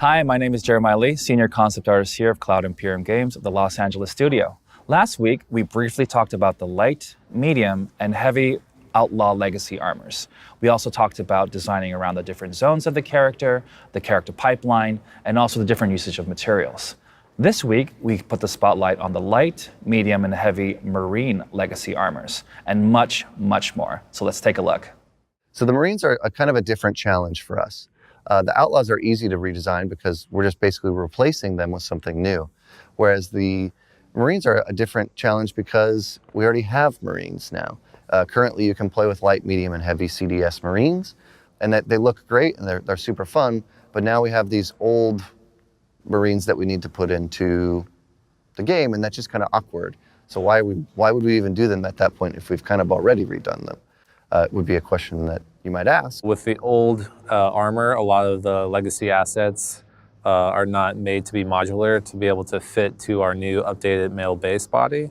Hi, my name is Jeremiah Lee, Senior Concept Artist here of Cloud Imperium Games at the Los Angeles studio. Last week, we briefly talked about the light, medium, and heavy Outlaw Legacy armors. We also talked about designing around the different zones of the character pipeline, and also the different usage of materials. This week, we put the spotlight on the light, medium, and heavy Marine Legacy armors, and much, much more. So let's take a look. So the Marines are a kind of a different challenge for us. The Outlaws are easy to redesign because we're just basically replacing them with something new. Whereas the Marines are a different challenge because we already have Marines now. Currently, you can play with light, medium, and heavy CDS Marines, and they look great and they're super fun. But now we have these old Marines that we need to put into the game, and that's just kind of awkward. So why would we even do them at that point if we've kind of already redone them? Would be a question that you might ask. With the old armor, a lot of the legacy assets are not made to be modular to be able to fit to our new updated male base body.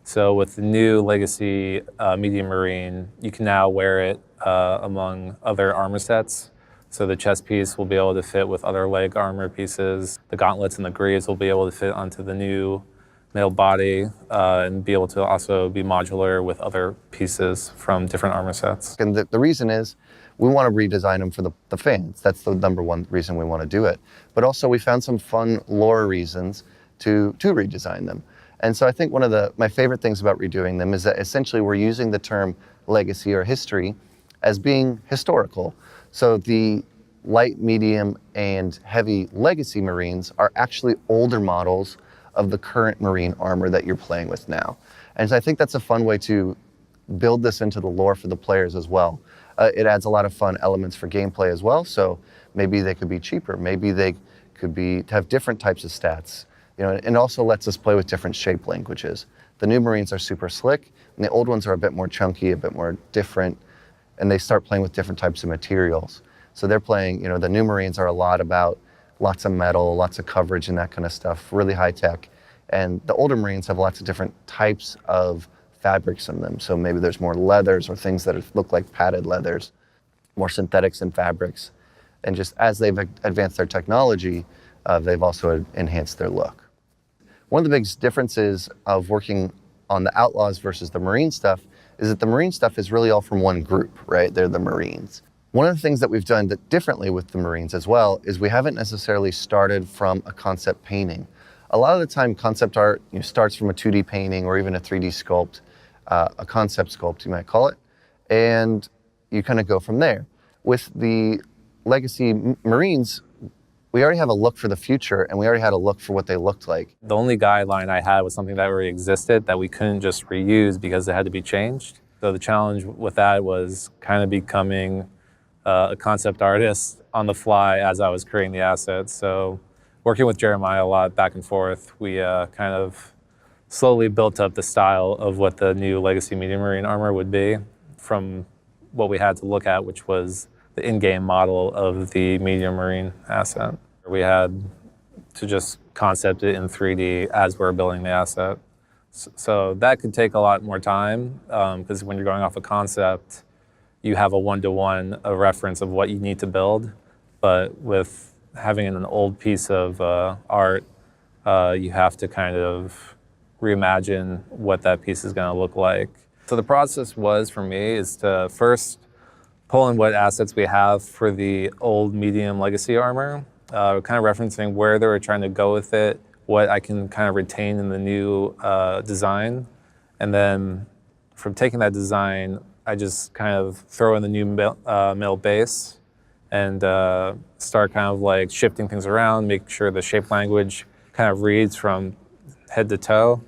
So with the new legacy medium marine, you can now wear it among other armor sets. So the chest piece will be able to fit with other leg armor pieces. The gauntlets and the greaves will be able to fit onto the new male body and be able to also be modular with other pieces from different armor sets. And the reason is we want to redesign them for the fans. That's the number one reason we want to do it. But also we found some fun lore reasons to redesign them. And so I think one of my favorite things about redoing them is that essentially we're using the term legacy or history as being historical. So the light, medium, and heavy legacy Marines are actually older models of the current Marine armor that you're playing with now. And so I think that's a fun way to build this into the lore for the players as well. It adds a lot of fun elements for gameplay as well. So maybe they could be cheaper. Maybe they could have different types of stats. And also lets us play with different shape languages. The new Marines are super slick, and the old ones are a bit more chunky, a bit more different, and they start playing with different types of materials. So they're playing, the new Marines are a lot about lots of metal, lots of coverage and that kind of stuff, really high tech. And the older Marines have lots of different types of fabrics in them. So maybe there's more leathers or things that look like padded leathers, more synthetics and fabrics. And just as they've advanced their technology, they've also enhanced their look. One of the biggest differences of working on the Outlaws versus the Marine stuff is that the Marine stuff is really all from one group, right? They're the Marines. One of the things that we've done differently with the Marines as well is we haven't necessarily started from a concept painting. A lot of the time concept art starts from a 2D painting or even a 3D sculpt, a concept sculpt you might call it, and you kind of go from there. With the Legacy Marines, we already have a look for the future and we already had a look for what they looked like. The only guideline I had was something that already existed that we couldn't just reuse because it had to be changed. So the challenge with that was kind of becoming a concept artist on the fly as I was creating the assets. So working with Jeremiah a lot back and forth, we kind of slowly built up the style of what the new Legacy Medium Marine armor would be from what we had to look at, which was the in-game model of the Medium Marine asset. We had to just concept it in 3D as we're building the asset. So that could take a lot more time because when you're going off a concept, you have a one-to-one reference of what you need to build. But with having an old piece of art, you have to kind of reimagine what that piece is going to look like. So the process was, for me, is to first pull in what assets we have for the old medium legacy armor, kind of referencing where they were trying to go with it, what I can kind of retain in the new design. And then from taking that design, I just kind of throw in the new male base and start kind of like shifting things around, make sure the shape language kind of reads from head to toe.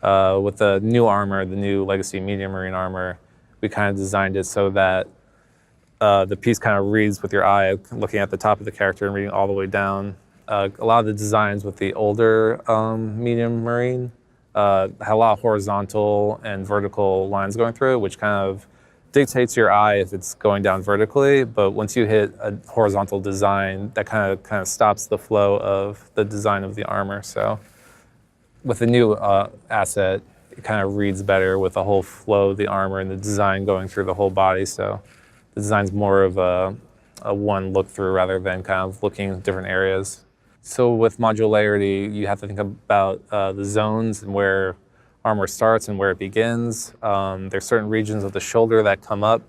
With the new armor, the new Legacy Medium Marine armor, we kind of designed it so that the piece kind of reads with your eye, looking at the top of the character and reading all the way down. A lot of the designs with the older Medium Marine had a lot of horizontal and vertical lines going through it, which kind of dictates your eye if it's going down vertically. But once you hit a horizontal design, that kind of stops the flow of the design of the armor. So with the new asset, it kind of reads better with the whole flow of the armor and the design going through the whole body. So the design's more of a one look through rather than kind of looking at different areas. So with modularity, you have to think about the zones and where armor starts and where it begins. There's certain regions of the shoulder that come up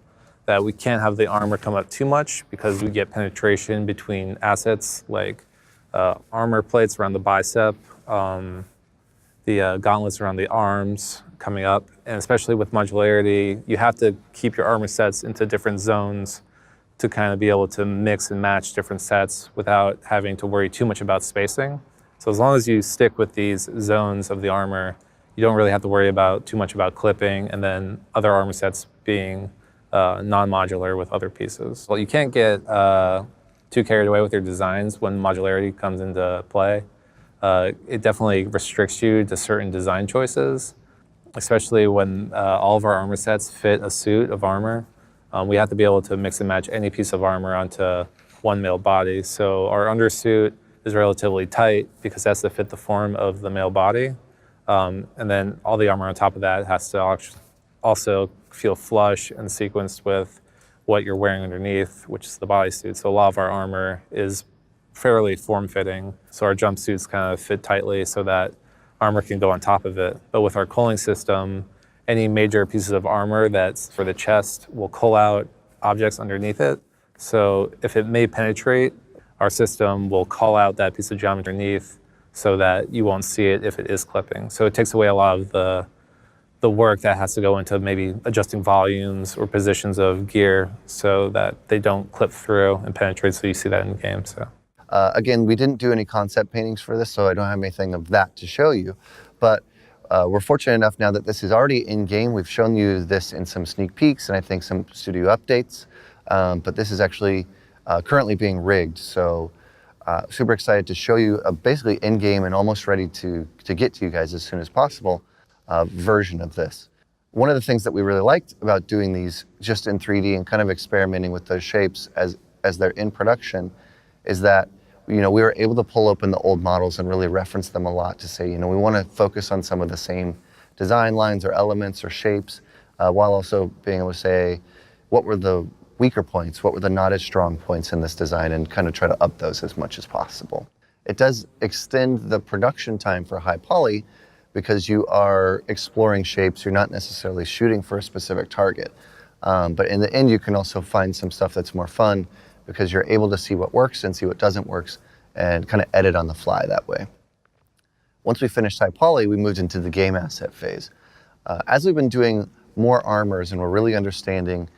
that we can't have the armor come up too much because we get penetration between assets like armor plates around the bicep, the gauntlets around the arms coming up. And especially with modularity, you have to keep your armor sets into different zones to kind of be able to mix and match different sets without having to worry too much about spacing. So as long as you stick with these zones of the armor, you don't really have to worry about too much about clipping and then other armor sets being non-modular with other pieces. Well, you can't get too carried away with your designs when modularity comes into play. It definitely restricts you to certain design choices, especially when all of our armor sets fit a suit of armor. We have to be able to mix and match any piece of armor onto one male body. So our undersuit is relatively tight because it has to fit the form of the male body. And then all the armor on top of that has to also feel flush and sequenced with what you're wearing underneath, which is the bodysuit. So a lot of our armor is fairly form-fitting. So our jumpsuits kind of fit tightly so that armor can go on top of it. But with our culling system, any major pieces of armor that's for the chest will cull out objects underneath it. So if it may penetrate, our system will call out that piece of geometry underneath so that you won't see it if it is clipping. So it takes away a lot of the work that has to go into maybe adjusting volumes or positions of gear so that they don't clip through and penetrate, so you see that in the game. So. Again, we didn't do any concept paintings for this, so I don't have anything of that to show you. But we're fortunate enough now that this is already in-game. We've shown you this in some sneak peeks and I think some studio updates. But this is actually currently being rigged. So super excited to show you a basically in-game and almost ready to get to you guys as soon as possible version of this. One of the things that we really liked about doing these just in 3D and kind of experimenting with those shapes as they're in production is that we were able to pull open the old models and really reference them a lot to say, we want to focus on some of the same design lines or elements or shapes, while also being able to say, what were the weaker points, what were the not as strong points in this design, and kind of try to up those as much as possible. It does extend the production time for high poly because you are exploring shapes, you're not necessarily shooting for a specific target. But in the end, you can also find some stuff that's more fun because you're able to see what works and see what doesn't work and kind of edit on the fly that way. Once we finished high poly, we moved into the game asset phase. As we've been doing more armors and we're really understanding,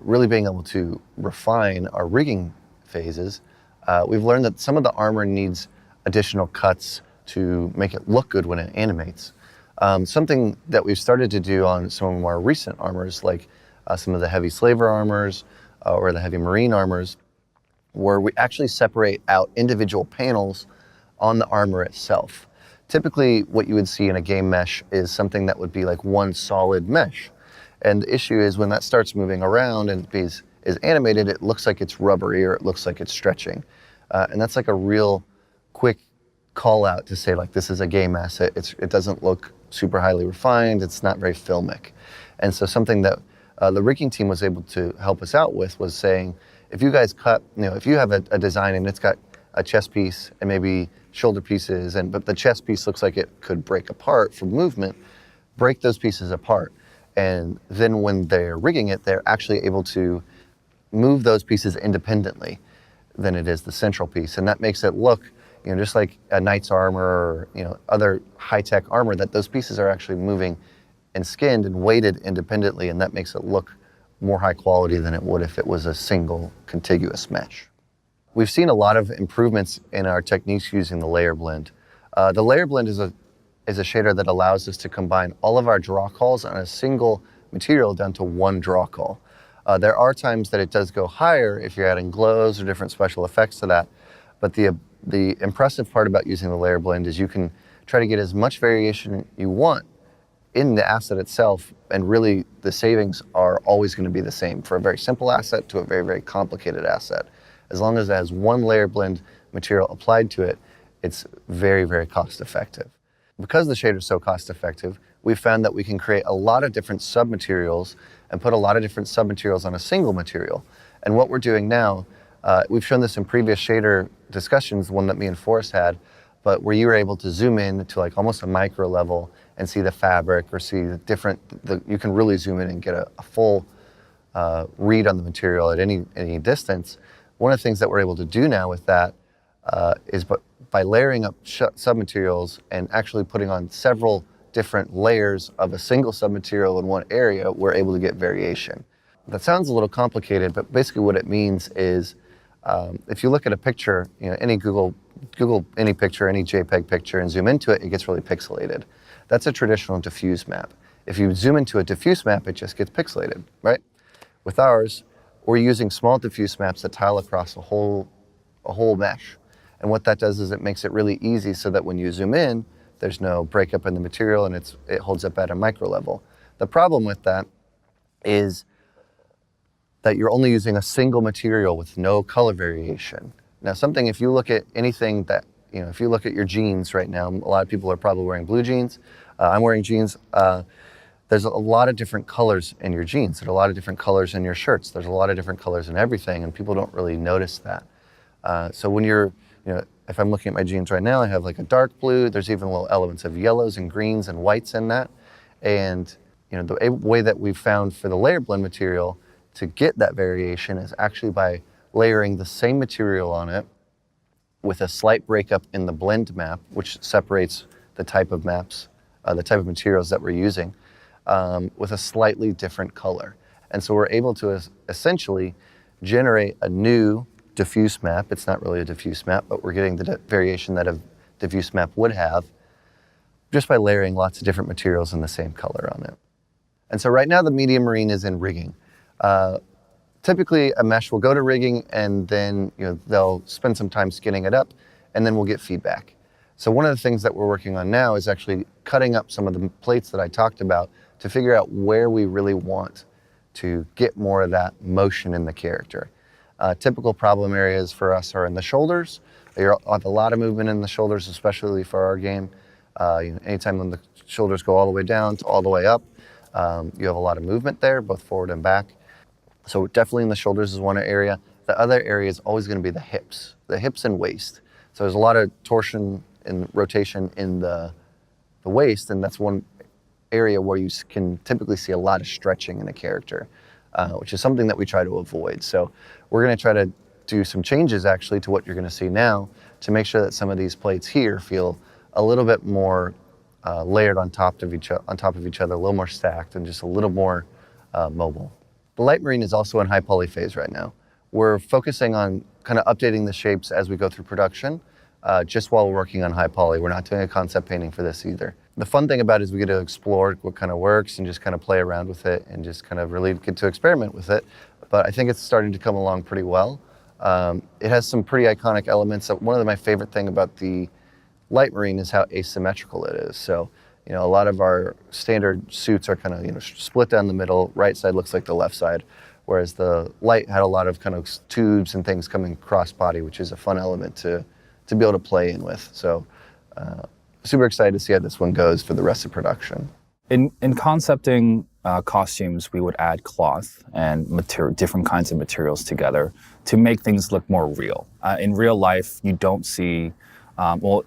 really being able to refine our rigging phases, we've learned that some of the armor needs additional cuts to make it look good when it animates. Something that we've started to do on some of our recent armors, like some of the heavy slaver armors or the heavy marine armors, where we actually separate out individual panels on the armor itself. Typically, what you would see in a game mesh is something that would be like one solid mesh. And the issue is when that starts moving around and is animated, it looks like it's rubbery or it looks like it's stretching. And that's like a real quick call out to say like, this is a game asset. It doesn't look super highly refined. It's not very filmic. And so something that the rigging team was able to help us out with was saying, if you guys cut, if you have a design and it's got a chest piece and maybe shoulder pieces, but the chest piece looks like it could break apart from movement, break those pieces apart. And then when they're rigging it, they're actually able to move those pieces independently than it is the central piece. And that makes it look, just like a knight's armor or, other high-tech armor, that those pieces are actually moving and skinned and weighted independently, and that makes it look more high quality than it would if it was a single contiguous mesh. We've seen a lot of improvements in our techniques using the layer blend. The layer blend is a shader that allows us to combine all of our draw calls on a single material down to one draw call. There are times that it does go higher if you're adding glows or different special effects to that, but the impressive part about using the layer blend is you can try to get as much variation you want in the asset itself, and really the savings are always going to be the same for a very simple asset to a very, very complicated asset. As long as it has one layer blend material applied to it, it's very, very cost effective. Because the shader is so cost effective, we've found that we can create a lot of different submaterials and put a lot of different submaterials on a single material. And what we're doing now, We've shown this in previous shader discussions, one that me and Forrest had, but where you were able to zoom in to like almost a micro level and see the fabric or see you can really zoom in and get a full read on the material at any distance. One of the things that we're able to do now with that is by layering up submaterials and actually putting on several different layers of a single submaterial in one area, we're able to get variation. That sounds a little complicated, but basically what it means is if you look at a picture, any Google any picture, any JPEG picture, and zoom into it, it gets really pixelated. That's a traditional diffuse map. If you zoom into a diffuse map, it just gets pixelated, right? With ours, we're using small diffuse maps that tile across a whole mesh. And what that does is it makes it really easy so that when you zoom in, there's no breakup in the material and it holds up at a micro level. The problem with that is that you're only using a single material with no color variation. Now if you look at anything that, if you look at your jeans right now, a lot of people are probably wearing blue jeans. I'm wearing jeans. There's a lot of different colors in your jeans. There's a lot of different colors in your shirts. There's a lot of different colors in everything, and people don't really notice that. So when if I'm looking at my jeans right now, I have like a dark blue. There's even little elements of yellows and greens and whites in that. And the way that we've found for the layer blend material to get that variation is actually by layering the same material on it with a slight breakup in the blend map, which separates the type of maps, the type of materials that we're using, with a slightly different color. And so we're able to essentially generate a new diffuse map. It's not really a diffuse map, but we're getting the variation that a diffuse map would have just by layering lots of different materials in the same color on it. And so right now the medium marine is in rigging. Typically a mesh will go to rigging and then they'll spend some time skinning it up and then we'll get feedback. So one of the things that we're working on now is actually cutting up some of the plates that I talked about to figure out where we really want to get more of that motion in the character. Typical problem areas for us are in the shoulders. You have a lot of movement in the shoulders, especially for our game. Anytime when the shoulders go all the way down to all the way up, you have a lot of movement there, both forward and back. So definitely in the shoulders is one area. The other area is always going to be the hips and waist. So there's a lot of torsion and rotation in the waist, and that's one area where you can typically see a lot of stretching in a character, which is something that we try to avoid. So we're going to try to do some changes actually to what you're going to see now to make sure that some of these plates here feel a little bit more layered on top of each other, a little more stacked, and just a little more mobile. The light marine is also in high poly phase right now. We're focusing on kind of updating the shapes as we go through production, just while we're working on high poly. We're not doing a concept painting for this either. The fun thing about it is we get to explore what kind of works and just kind of play around with it and just kind of really get to experiment with it. But I think it's starting to come along pretty well. It has some pretty iconic elements. One of my favorite thing about the light marine is how asymmetrical it is. So, a lot of our standard suits are kind of, split down the middle. Right side looks like the left side, whereas the light had a lot of kind of tubes and things coming cross body, which is a fun element to be able to play in with. So, super excited to see how this one goes for the rest of production. In concepting costumes, we would add cloth and different kinds of materials together to make things look more real. In real life, you don't see,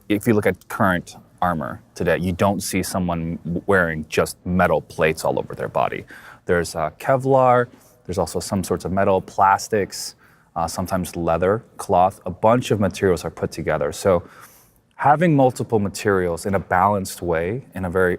if you look at current armor today, you don't see someone wearing just metal plates all over their body. There's Kevlar, there's also some sorts of metal, plastics, sometimes leather, cloth, a bunch of materials are put together. So having multiple materials in a balanced way, in a very,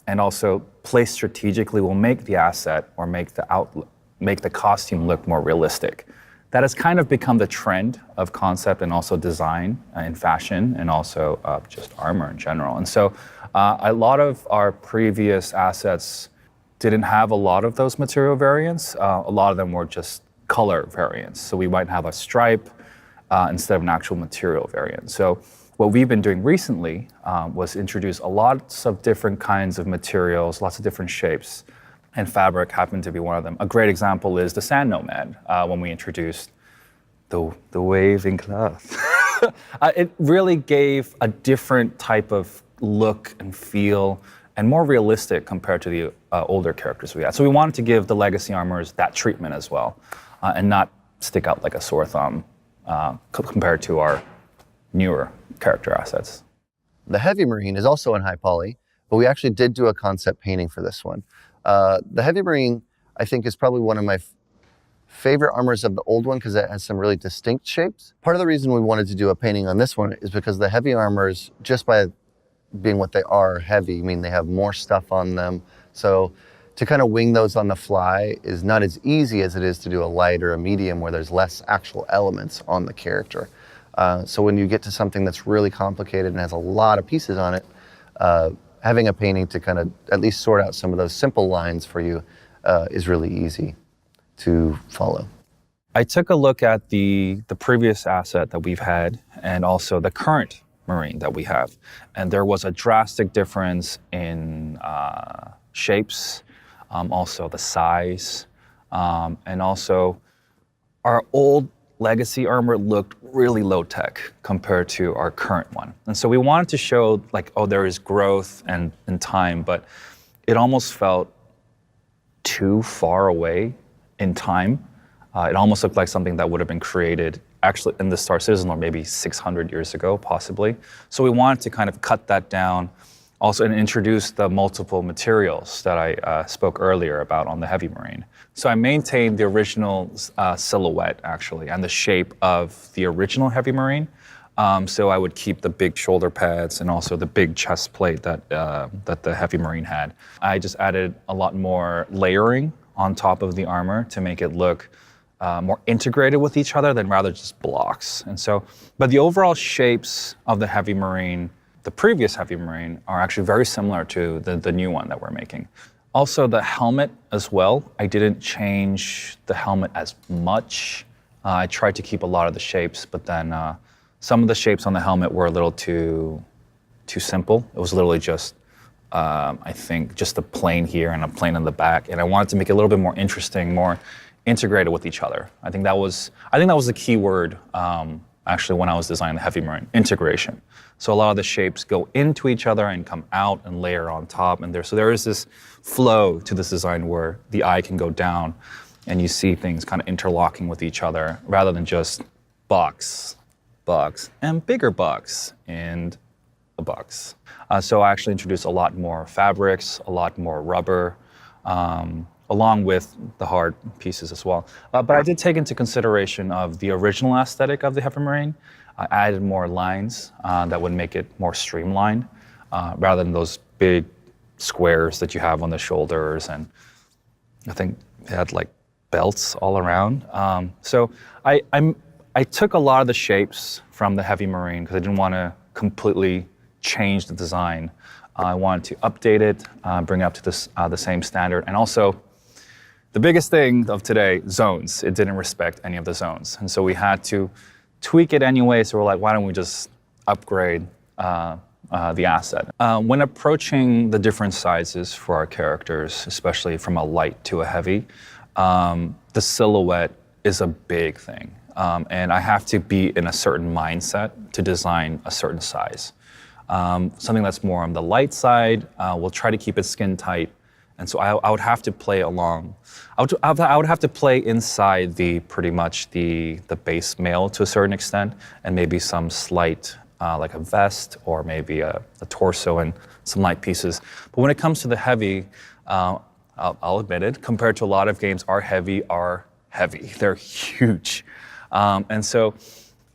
and also placed strategically will make the asset or make the costume look more realistic. That has kind of become the trend of concept and also design in fashion and also just armor in general. And so a lot of our previous assets didn't have a lot of those material variants. A lot of them were just color variants. So we might have a stripe instead of an actual material variant. So what we've been doing recently was introduce lots of different kinds of materials, lots of different shapes, and fabric happened to be one of them. A great example is the Sand Nomad, when we introduced the waving cloth. It really gave a different type of look and feel and more realistic compared to the older characters we had. So we wanted to give the legacy armors that treatment as well, and not stick out like a sore thumb compared to our newer character assets. The Heavy Marine is also in high poly, but we actually did do a concept painting for this one. The Heavy Marine, I think, is probably one of my favorite armors of the old one because it has some really distinct shapes. Part of the reason we wanted to do a painting on this one is because the heavy armors, just by being what they are, heavy, I mean, they have more stuff on them. So to kind of wing those on the fly is not as easy as it is to do a light or a medium where there's less actual elements on the character. So when you get to something that's really complicated and has a lot of pieces on it, having a painting to kind of at least sort out some of those simple lines for you is really easy to follow. I took a look at the previous asset that we've had and also the current Marine that we have. And there was a drastic difference in shapes, also the size, and also our old legacy armor looked really low tech compared to our current one. And so we wanted to show like, oh, there is growth and in time, but it almost felt too far away in time. It almost looked like something that would have been created actually in the Star Citizen or maybe 600 years ago, possibly. So we wanted to kind of cut that down also and introduce the multiple materials that I spoke earlier about on the Heavy Marine. So I maintained the original silhouette actually and the shape of the original Heavy Marine. So I would keep the big shoulder pads and also the big chest plate that the Heavy Marine had. I just added a lot more layering on top of the armor to make it look more integrated with each other than rather just blocks. And so, but the overall shapes of the Heavy Marine, the previous Heavy Marine, are actually very similar to the new one that we're making. Also the helmet as well, I didn't change the helmet as much. I tried to keep a lot of the shapes, but then some of the shapes on the helmet were a little too simple. It was literally just, I think, just a plane here and a plane in the back. And I wanted to make it a little bit more interesting, more integrated with each other. I think that was the key word actually when I was designing the Heavy Marine, integration. So a lot of the shapes go into each other and come out and layer on top. And there is this flow to this design where the eye can go down and you see things kind of interlocking with each other rather than just box, and bigger box, and a box. So I actually introduced a lot more fabrics, a lot more rubber, along with the hard pieces as well. But I did take into consideration of the original aesthetic of the Heavy Marine. I added more lines that would make it more streamlined, rather than those big squares that you have on the shoulders. And I think it had like belts all around. So I took a lot of the shapes from the Heavy Marine because I didn't want to completely change the design. I wanted to update it, bring it up to the same standard, and also the biggest thing of today, zones. It didn't respect any of the zones. And so we had to tweak it anyway, so we're like, why don't we just upgrade the asset? When approaching the different sizes for our characters, especially from a light to a heavy, the silhouette is a big thing. And I have to be in a certain mindset to design a certain size. Something that's more on the light side, we'll try to keep it skin tight. And so I would have to play along. I would have to play inside pretty much the base mail to a certain extent, and maybe some slight, like a vest or maybe a torso and some light pieces. But when it comes to the heavy, I'll admit it, compared to a lot of games, our heavy are heavy. They're huge. And so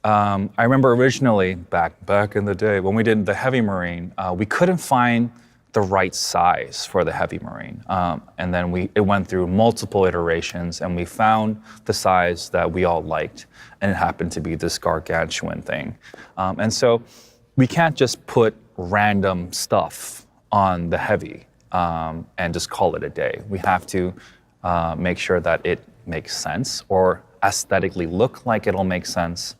I remember originally, back in the day, when we did the Heavy Marine, we couldn't find the right size for the Heavy Marine. And then it went through multiple iterations and we found the size that we all liked, and it happened to be this gargantuan thing. And so we can't just put random stuff on the Heavy and just call it a day. We have to make sure that it makes sense or aesthetically look like it'll make sense.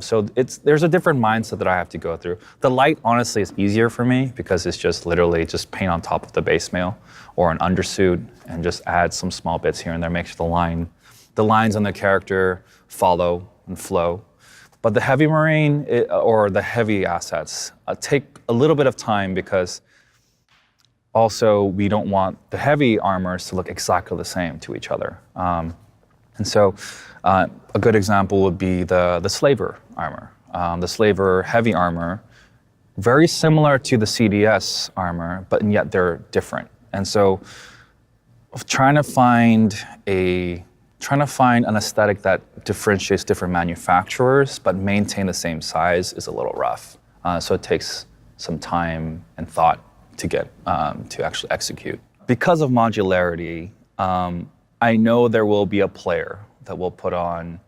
So there's a different mindset that I have to go through. The light, honestly, is easier for me because it's just literally just paint on top of the base mail or an undersuit and just add some small bits here and there, make sure the lines on the character follow and flow. But the Heavy Marine or the heavy assets take a little bit of time because also we don't want the heavy armors to look exactly the same to each other. And so a good example would be the Slaver armor. The Slaver heavy armor, very similar to the CDS armor, but yet they're different. And so trying to find an aesthetic that differentiates different manufacturers but maintain the same size is a little rough. So it takes some time and thought to get to actually execute. Because of modularity, I know there will be a player that will put on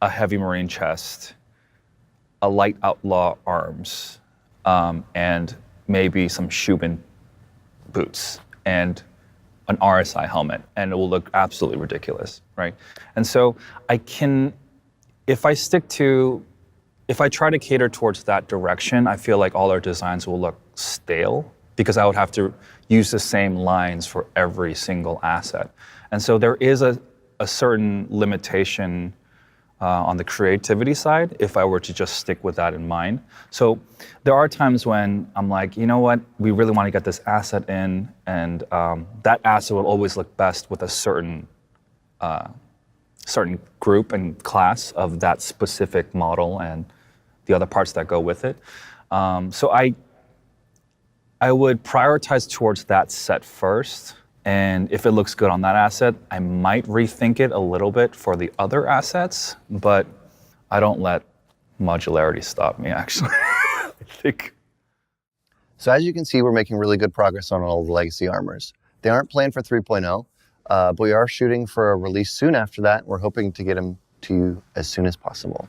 a heavy marine chest, a light outlaw arms, and maybe some Shubin boots and an RSI helmet, and it will look absolutely ridiculous, right? And so if I try to cater towards that direction, I feel like all our designs will look stale because I would have to use the same lines for every single asset. And so there is a certain limitation on the creativity side if I were to just stick with that in mind. So there are times when I'm like, you know what, we really want to get this asset in, and that asset will always look best with a certain group and class of that specific model and the other parts that go with it. So I would prioritize towards that set first. And if it looks good on that asset, I might rethink it a little bit for the other assets, but I don't let modularity stop me, actually. I think. So as you can see, we're making really good progress on all the legacy armors. They aren't planned for 3.0, but we are shooting for a release soon after that. We're hoping to get them to you as soon as possible.